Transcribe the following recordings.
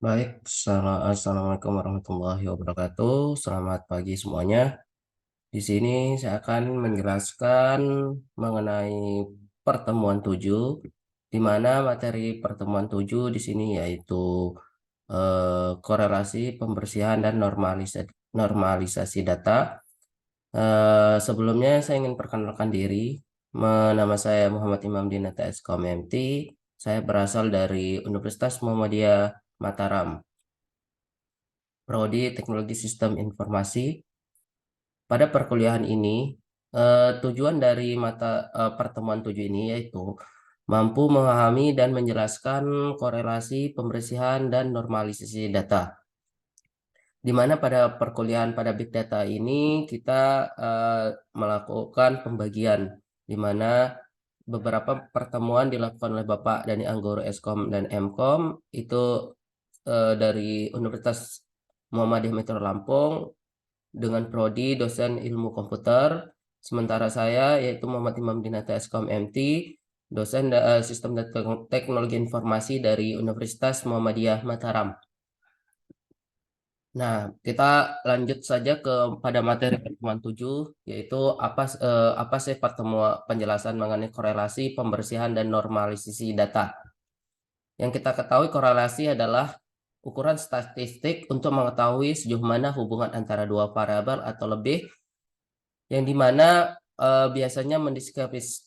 Baik, Assalamualaikum warahmatullahi wabarakatuh. Selamat pagi semuanya. Di sini saya akan menjelaskan mengenai pertemuan 7, di mana materi pertemuan 7 di sini yaitu korelasi, pembersihan, dan normalisasi data. Sebelumnya saya ingin perkenalkan diri. Nama saya Muhammad Imam Dinata Skom MT. Saya berasal dari Universitas Muhammadiyah Mataram. Prodi Teknologi Sistem Informasi. Pada perkuliahan ini, tujuan dari pertemuan 7 ini yaitu mampu memahami dan menjelaskan korelasi, pembersihan, dan normalisasi data. Di mana pada perkuliahan pada Big Data ini kita melakukan pembagian, di mana beberapa pertemuan dilakukan oleh Bapak Dani Anggoro Eskom dan Mkom itu dari Universitas Muhammadiyah Metro Lampung dengan prodi dosen ilmu komputer. Sementara saya yaitu Muhammad Imam Dinata Eskom MT, dosen sistem dan teknologi informasi dari Universitas Muhammadiyah Mataram. Nah, kita lanjut saja pada materi pertemuan 7, yaitu apa sih pertemuan penjelasan mengenai korelasi, pembersihan, dan normalisasi data. Yang kita ketahui korelasi adalah ukuran statistik untuk mengetahui sejauh mana hubungan antara dua variabel atau lebih, yang dimana biasanya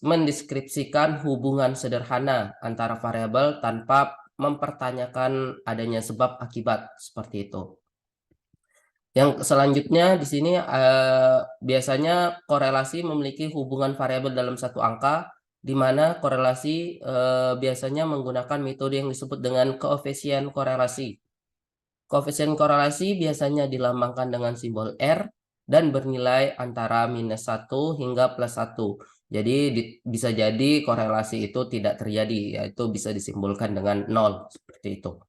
mendeskripsikan hubungan sederhana antara variabel tanpa mempertanyakan adanya sebab akibat seperti itu. Yang selanjutnya di sini biasanya korelasi memiliki hubungan variabel dalam satu angka, di mana korelasi biasanya menggunakan metode yang disebut dengan koefisien korelasi. Koefisien korelasi biasanya dilambangkan dengan simbol R dan bernilai antara -1 hingga +1. Jadi bisa jadi korelasi itu tidak terjadi, yaitu bisa disimbolkan dengan 0 seperti itu.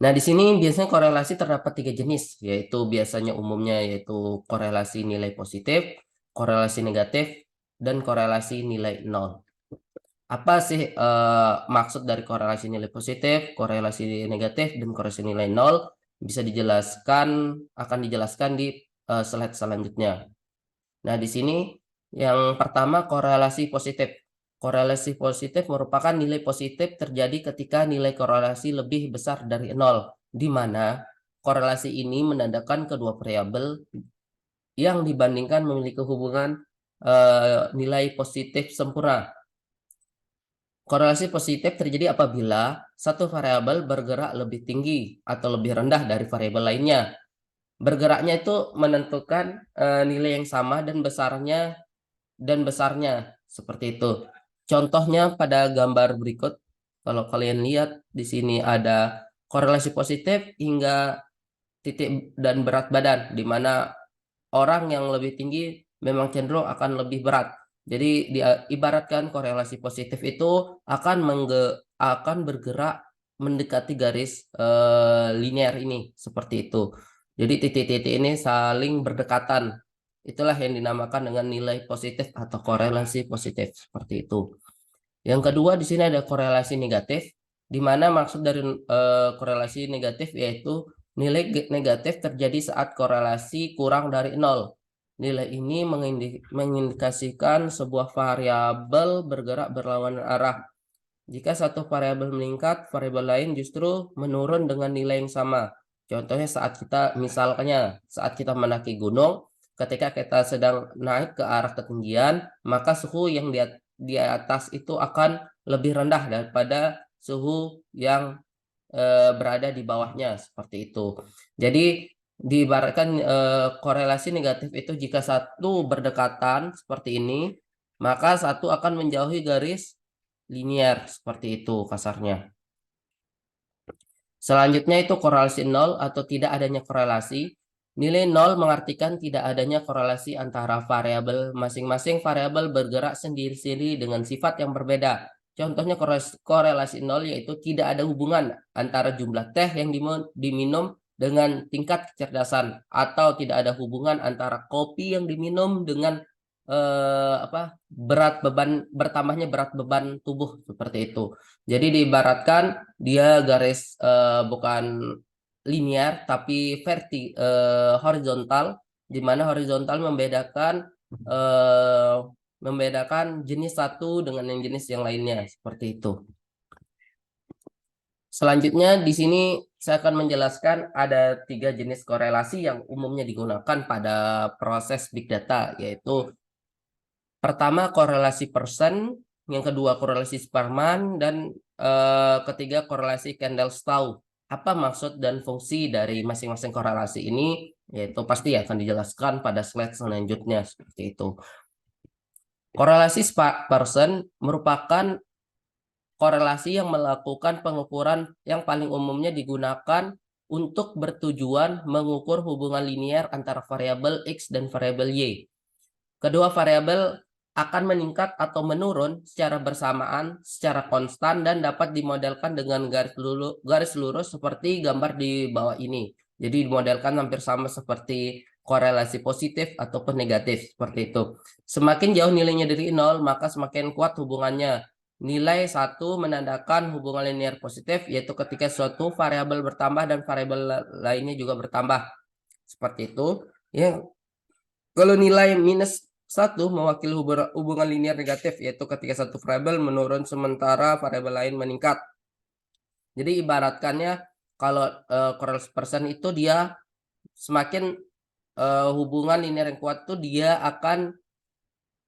Nah, di sini biasanya korelasi terdapat 3 jenis, yaitu biasanya umumnya yaitu korelasi nilai positif, korelasi negatif, dan korelasi nilai 0. Apa sih maksud dari korelasi nilai positif, korelasi negatif, dan korelasi nilai 0? Bisa akan dijelaskan di slide selanjutnya. Nah, di sini yang pertama korelasi positif. Korelasi positif merupakan nilai positif terjadi ketika nilai korelasi lebih besar dari 0, di mana korelasi ini menandakan kedua variabel yang dibandingkan memiliki hubungan nilai positif sempurna. Korelasi positif terjadi apabila satu variabel bergerak lebih tinggi atau lebih rendah dari variabel lainnya. Bergeraknya itu menentukan nilai yang sama dan besarnya seperti itu. Contohnya pada gambar berikut, kalau kalian lihat di sini ada korelasi positif hingga titik dan berat badan, di mana orang yang lebih tinggi memang cenderung akan lebih berat. Jadi ibaratkan korelasi positif itu akan bergerak mendekati garis linear ini seperti itu. Jadi titik-titik ini saling berdekatan. Itulah yang dinamakan dengan nilai positif atau korelasi positif seperti itu. Yang kedua di sini ada korelasi negatif, di mana maksud dari korelasi negatif yaitu nilai negatif terjadi saat korelasi kurang dari 0. Nilai ini mengindikasikan sebuah variabel bergerak berlawanan arah. Jika satu variabel meningkat, variabel lain justru menurun dengan nilai yang sama. Contohnya saat kita mendaki gunung, ketika kita sedang naik ke arah ketinggian, maka suhu yang di atas itu akan lebih rendah daripada suhu yang berada di bawahnya seperti itu. Jadi diibaratkan korelasi negatif itu jika satu berdekatan seperti ini, maka satu akan menjauhi garis linear seperti itu kasarnya. Selanjutnya itu korelasi 0 atau tidak adanya korelasi. Nilai 0 mengartikan tidak adanya korelasi antara variabel. Masing-masing variabel bergerak sendiri-sendiri dengan sifat yang berbeda. Contohnya korelasi 0 yaitu tidak ada hubungan antara jumlah teh yang diminum dengan tingkat kecerdasan, atau tidak ada hubungan antara kopi yang diminum dengan berat beban bertambahnya berat beban tubuh seperti itu. Jadi diibaratkan dia garis bukan linear tapi horizontal, di mana horizontal eh, membedakan jenis satu dengan yang jenis yang lainnya seperti itu. Selanjutnya di sini saya akan menjelaskan ada 3 jenis korelasi yang umumnya digunakan pada proses big data, yaitu pertama korelasi person, yang kedua korelasi Sparman, dan ketiga korelasi Kendall-Stau. Apa maksud dan fungsi dari masing-masing korelasi ini? Yaitu pasti akan dijelaskan pada slide selanjutnya seperti itu. Korelasi person merupakan korelasi yang melakukan pengukuran yang paling umumnya digunakan untuk bertujuan mengukur hubungan linear antara variabel X dan variabel Y. Kedua variabel akan meningkat atau menurun secara bersamaan, secara konstan, dan dapat dimodelkan dengan garis lurus seperti gambar di bawah ini. Jadi dimodelkan hampir sama seperti korelasi positif ataupun negatif, seperti itu. Semakin jauh nilainya dari 0, maka semakin kuat hubungannya. Nilai 1 menandakan hubungan linear positif, yaitu ketika suatu variabel bertambah dan variabel lainnya juga bertambah. Seperti itu. Ya, kalau nilai minus 1 mewakili hubungan linear negatif, yaitu ketika satu variabel menurun sementara variabel lain meningkat. Jadi ibaratkannya kalau korelasi person itu dia semakin hubungan linear yang kuat tuh dia akan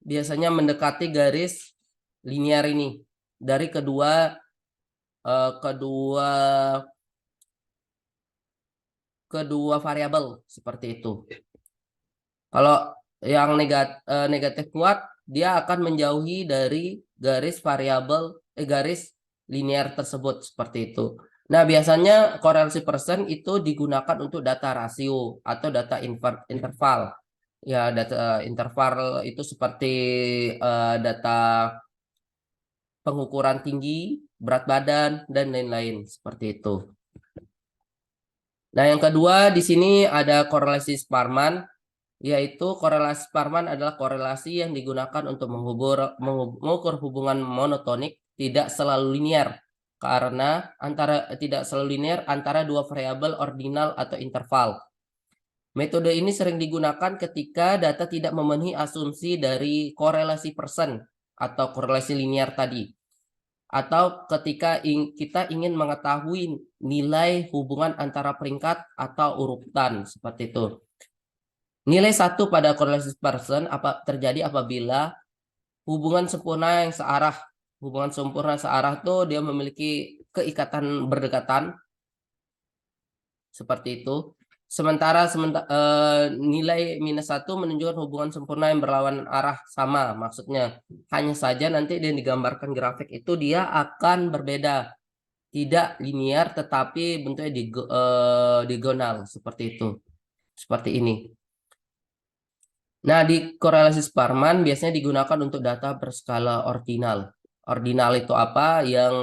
biasanya mendekati garis linear ini dari kedua variabel seperti itu. Kalau yang negatif kuat, dia akan menjauhi dari garis linear tersebut seperti itu. Nah, biasanya korelasi person itu digunakan untuk data rasio atau data interval. Ya, data interval itu seperti data pengukuran tinggi, berat badan, dan lain-lain seperti itu. Nah, yang kedua di sini ada korelasi Sparman, yaitu korelasi Sparman adalah korelasi yang digunakan untuk mengukur hubungan monotonik tidak selalu linear tidak selalu linear antara dua variabel ordinal atau interval. Metode ini sering digunakan ketika data tidak memenuhi asumsi dari korelasi person atau korelasi linear tadi, atau ketika kita ingin mengetahui nilai hubungan antara peringkat atau urutan seperti itu. Nilai 1 pada korelasi person terjadi apabila hubungan sempurna searah itu dia memiliki keikatan berdekatan seperti itu. Sementara nilai minus 1 menunjukkan hubungan sempurna yang berlawanan arah sama. Maksudnya hanya saja nanti yang digambarkan grafik itu dia akan berbeda. Tidak linear tetapi bentuknya diagonal seperti itu. Seperti ini. Nah, di korelasi Sparman biasanya digunakan untuk data berskala ordinal. Ordinal itu apa? Yang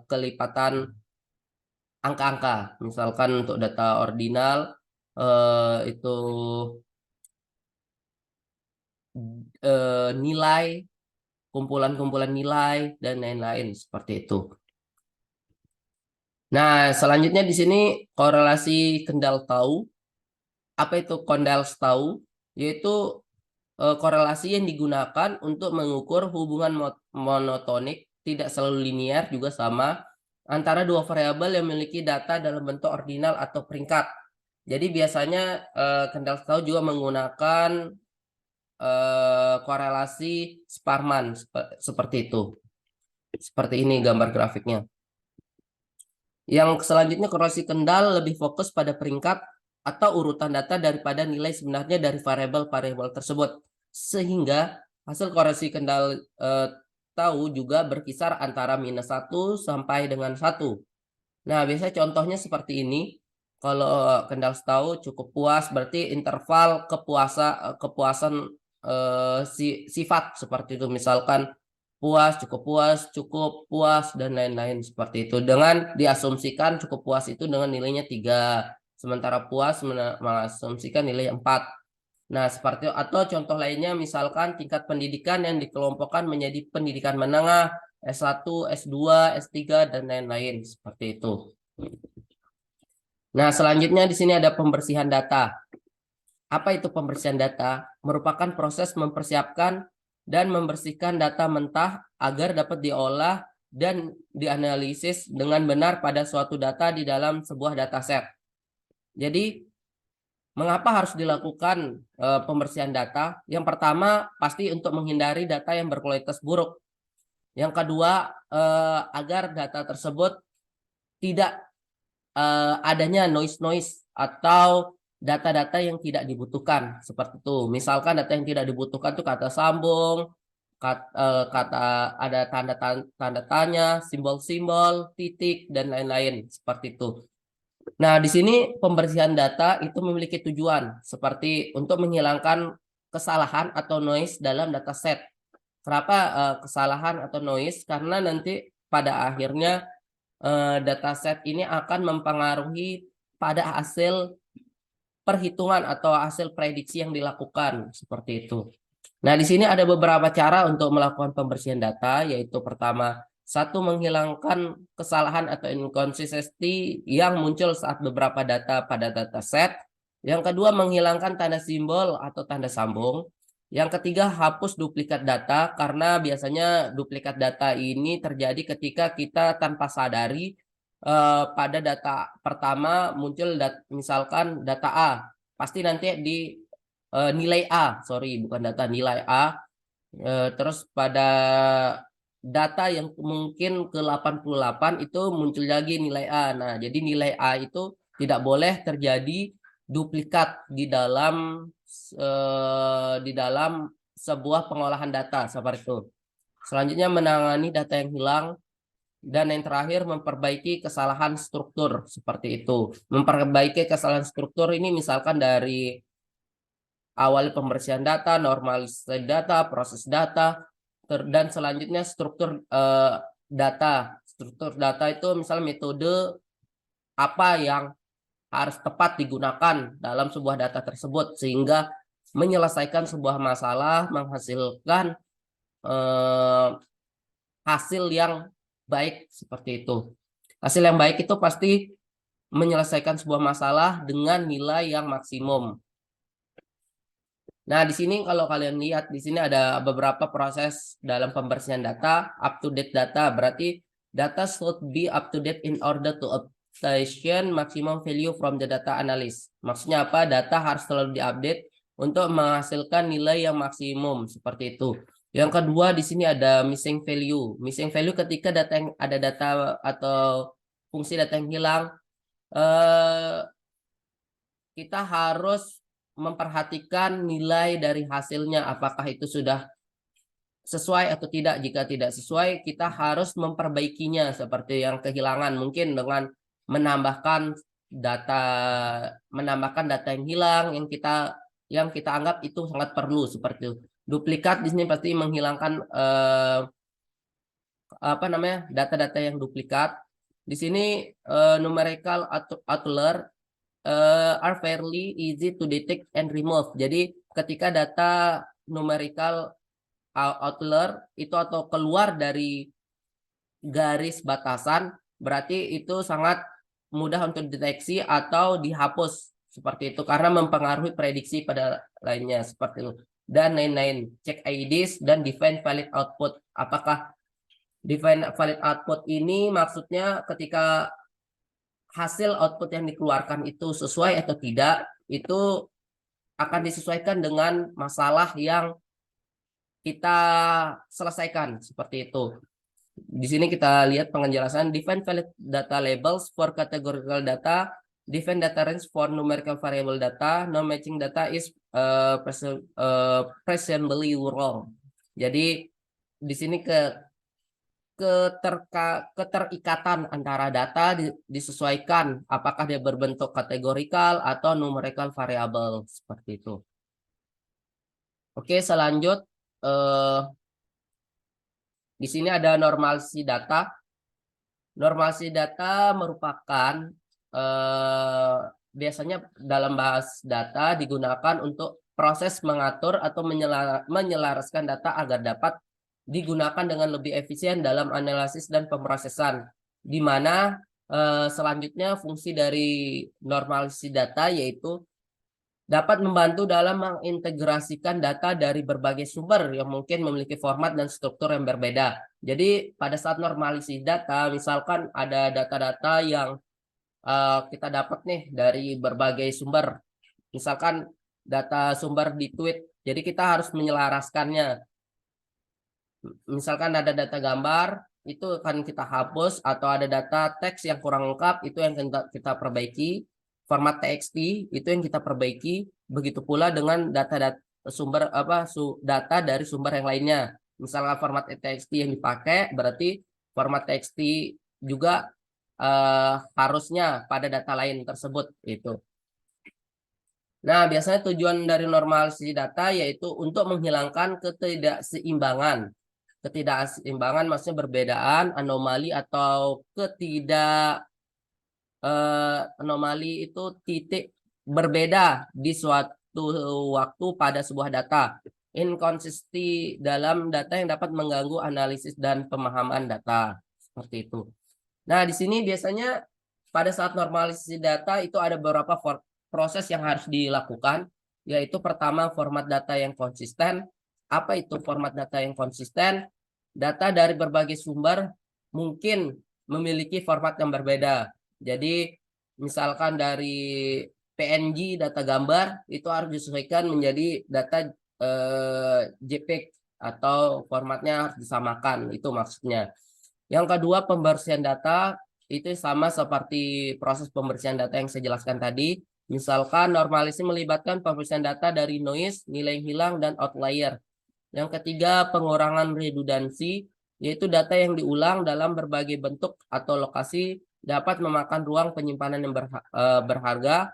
kelipatan angka-angka. Misalkan untuk data ordinal itu nilai, kumpulan-kumpulan nilai, dan lain-lain seperti itu. Nah, selanjutnya di sini korelasi Kendall-Stau. Apa itu Kendall-Stau? Yaitu korelasi yang digunakan untuk mengukur hubungan monotonik tidak selalu linear juga sama antara dua variabel yang memiliki data dalam bentuk ordinal atau peringkat. Jadi biasanya Kendall-Stau juga menggunakan korelasi Sparman seperti itu. Seperti ini gambar grafiknya. Yang selanjutnya korelasi Kendall lebih fokus pada peringkat atau urutan data daripada nilai sebenarnya dari variabel-variabel tersebut. Sehingga hasil korelasi Kendall tahu juga berkisar antara minus 1 sampai dengan 1. Nah, biasanya contohnya seperti ini. Kalau Kendall-Stau cukup puas, berarti interval kepuasan sifat seperti itu. Misalkan puas, cukup puas, dan lain-lain seperti itu. Dengan diasumsikan cukup puas itu dengan nilainya 3. Sementara puas mengasumsikan nilai 4. Nah, seperti atau contoh lainnya misalkan tingkat pendidikan yang dikelompokkan menjadi pendidikan menengah, S1, S2, S3 dan lain-lain seperti itu. Nah, selanjutnya di sini ada pembersihan data. Apa itu pembersihan data? Merupakan proses mempersiapkan dan membersihkan data mentah agar dapat diolah dan dianalisis dengan benar pada suatu data di dalam sebuah dataset. Jadi, mengapa harus dilakukan pembersihan data? Yang pertama, pasti untuk menghindari data yang berkualitas buruk. Yang kedua, agar data tersebut tidak adanya noise-noise atau data-data yang tidak dibutuhkan seperti itu. Misalkan data yang tidak dibutuhkan itu kata sambung, kata ada tanda tanya, simbol-simbol, titik dan lain-lain seperti itu. Nah, di sini pembersihan data itu memiliki tujuan seperti untuk menghilangkan kesalahan atau noise dalam dataset. Kenapa kesalahan atau noise? Karena nanti pada akhirnya dataset ini akan mempengaruhi pada hasil perhitungan atau hasil prediksi yang dilakukan seperti itu. Nah, di sini ada beberapa cara untuk melakukan pembersihan data, yaitu pertama, satu, menghilangkan kesalahan atau inkonsistensi yang muncul saat beberapa data pada dataset. Yang kedua, menghilangkan tanda simbol atau tanda sambung. Yang ketiga, hapus duplikat data, karena biasanya duplikat data ini terjadi ketika kita tanpa sadari pada data pertama muncul misalkan data A, pasti nanti di nilai A, sorry bukan data, nilai A. Terus pada data yang mungkin ke 88 itu muncul lagi nilai A. Nah, jadi nilai A itu tidak boleh terjadi duplikat di dalam sebuah pengolahan data seperti itu. Selanjutnya menangani data yang hilang. Dan yang terakhir, memperbaiki kesalahan struktur seperti itu. Memperbaiki kesalahan struktur ini misalkan dari awal pembersihan data, normalisasi data, proses data, dan selanjutnya struktur data. Struktur data itu misalnya metode apa yang harus tepat digunakan dalam sebuah data tersebut sehingga menyelesaikan sebuah masalah, menghasilkan hasil yang baik seperti itu. Hasil yang baik itu pasti menyelesaikan sebuah masalah dengan nilai yang maksimum. Nah, di sini kalau kalian lihat, di sini ada beberapa proses dalam pembersihan data, up to date data. Berarti data should be up to date in order to obtain maximum value from the data analysis. Maksudnya apa? Data harus selalu diupdate untuk menghasilkan nilai yang maksimum seperti itu. Yang kedua, di sini ada missing value. Missing value ketika ada data atau fungsi data yang hilang, kita harus memperhatikan nilai dari hasilnya, apakah itu sudah sesuai atau tidak. Jika tidak sesuai, kita harus memperbaikinya seperti yang kehilangan, mungkin dengan menambahkan data yang hilang yang kita anggap itu sangat perlu seperti itu. Duplikat di sini pasti menghilangkan data-data yang duplikat. Di sini numerical outlier are fairly easy to detect and remove. Jadi ketika data numerical outlier itu atau keluar dari garis batasan, berarti itu sangat mudah untuk deteksi atau dihapus seperti itu karena mempengaruhi prediksi pada lainnya seperti itu. Dan lain-lain, check IDs dan define valid output. Apakah define valid output ini maksudnya ketika hasil output yang dikeluarkan itu sesuai atau tidak, itu akan disesuaikan dengan masalah yang kita selesaikan seperti itu. Di sini kita lihat penjelasan define valid data labels for categorical data, define data range for numerical variable data, no matching data is presumably wrong. Jadi di sini keterikatan antara data disesuaikan apakah dia berbentuk kategorikal atau numerical variable seperti itu. Oke, selanjut di sini ada normalisasi data. Normalisasi data merupakan biasanya dalam bahas data digunakan untuk proses mengatur atau menyelaraskan data agar dapat digunakan dengan lebih efisien dalam analisis dan pemrosesan, di mana selanjutnya fungsi dari normalisasi data yaitu dapat membantu dalam mengintegrasikan data dari berbagai sumber yang mungkin memiliki format dan struktur yang berbeda. Jadi pada saat normalisasi data, misalkan ada data-data yang kita dapat nih dari berbagai sumber, misalkan data sumber di tweet, jadi kita harus menyelaraskannya. Misalkan ada data gambar, itu akan kita hapus, atau ada data teks yang kurang lengkap, itu yang kita perbaiki. Format TXT itu yang kita perbaiki. Begitu pula dengan data sumber data dari sumber yang lainnya. Misalnya format TXT yang dipakai, berarti format TXT juga harusnya pada data lain tersebut itu. Nah, biasanya tujuan dari normalisasi data yaitu untuk menghilangkan ketidakseimbangan. Ketidakseimbangan maksudnya perbedaan, anomali atau anomali itu titik berbeda di suatu waktu pada sebuah data. Inkonsistensi dalam data yang dapat mengganggu analisis dan pemahaman data. Seperti itu. Nah, di sini biasanya pada saat normalisasi data itu ada beberapa proses yang harus dilakukan, yaitu pertama format data yang konsisten. Apa itu format data yang konsisten? Data dari berbagai sumber mungkin memiliki format yang berbeda. Jadi misalkan dari PNG data gambar itu harus disesuaikan menjadi data JPEG atau formatnya harus disamakan, itu maksudnya. Yang kedua, pembersihan data itu sama seperti proses pembersihan data yang saya jelaskan tadi. Misalkan normalisasi melibatkan pembersihan data dari noise, nilai hilang, dan outlier. Yang ketiga, pengurangan redundansi, yaitu data yang diulang dalam berbagai bentuk atau lokasi dapat memakan ruang penyimpanan yang berharga.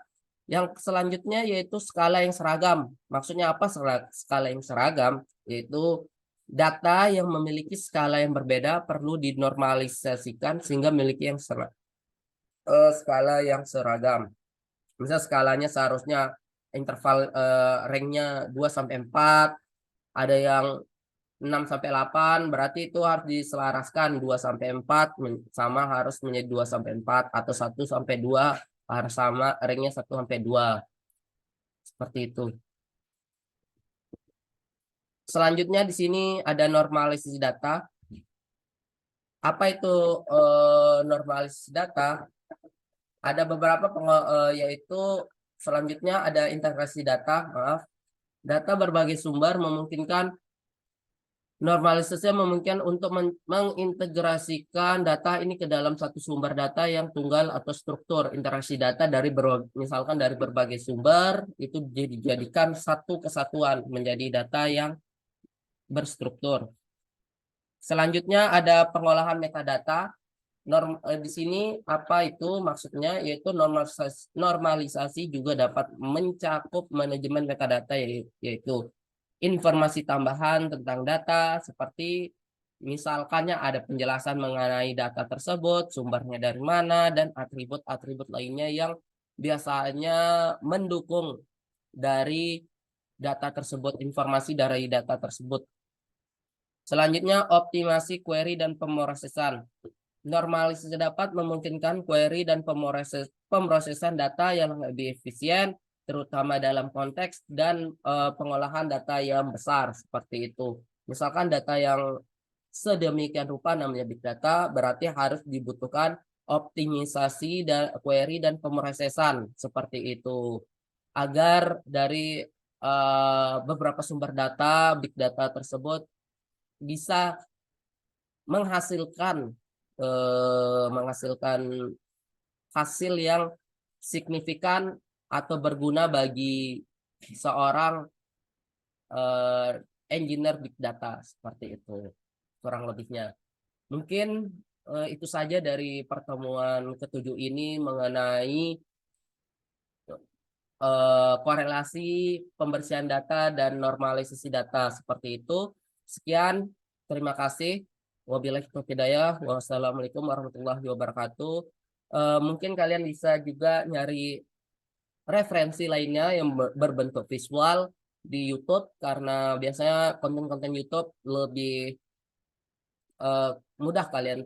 Yang selanjutnya yaitu skala yang seragam. Maksudnya apa skala yang seragam? Yaitu data yang memiliki skala yang berbeda perlu dinormalisasikan sehingga memiliki skala yang seragam. Misal skalanya seharusnya interval ranknya 2 sampai 4, ada yang 6 sampai 8, berarti itu harus diselaraskan 2 sampai 4 sama harus menjadi 2 sampai 4, atau 1 sampai 2 harus sama ranknya 1 sampai 2. Seperti itu. Selanjutnya di sini ada normalisasi data. Apa itu normalisasi data? Ada beberapa yaitu selanjutnya ada integrasi data, maaf. Data berbagai sumber memungkinkan normalisasi memungkinkan untuk mengintegrasikan data ini ke dalam satu sumber data yang tunggal atau struktur. Interaksi data dari misalkan dari berbagai sumber itu dijadikan satu kesatuan menjadi data yang berstruktur. Selanjutnya ada pengolahan metadata. Di sini apa itu maksudnya, yaitu normalisasi juga dapat mencakup manajemen metadata, yaitu informasi tambahan tentang data seperti misalkannya ada penjelasan mengenai data tersebut, sumbernya dari mana, dan atribut-atribut lainnya yang biasanya mendukung dari data tersebut, informasi dari data tersebut. Selanjutnya optimasi query dan pemrosesan. Normalisasi dapat memungkinkan query dan pemrosesan data yang lebih efisien, terutama dalam konteks dan pengolahan data yang besar seperti itu. Misalkan data yang sedemikian rupa namanya big data, berarti harus dibutuhkan optimisasi dan query dan pemrosesan seperti itu, agar dari beberapa sumber data big data tersebut bisa menghasilkan hasil yang signifikan atau berguna bagi seorang engineer big data, seperti itu kurang lebihnya. Mungkin itu saja dari pertemuan ketujuh ini mengenai korelasi pembersihan data dan normalisasi data seperti itu. Sekian, terima kasih. Wabillahi taufiq hidayah. Wassalamualaikum warahmatullahi wabarakatuh. Mungkin kalian bisa juga nyari referensi lainnya yang berbentuk visual di YouTube karena biasanya konten-konten YouTube lebih eh, mudah kalian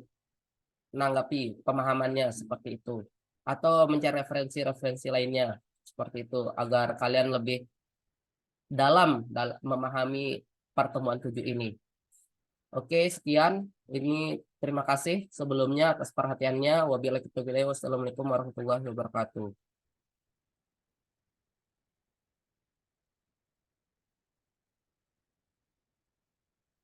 menanggapi pemahamannya seperti itu. Atau mencari referensi-referensi lainnya seperti itu agar kalian lebih dalam memahami pertemuan tujuh ini. Oke, sekian. Ini terima kasih sebelumnya atas perhatiannya. Wabillahi taufiq, wassalamualaikum warahmatullahi wabarakatuh.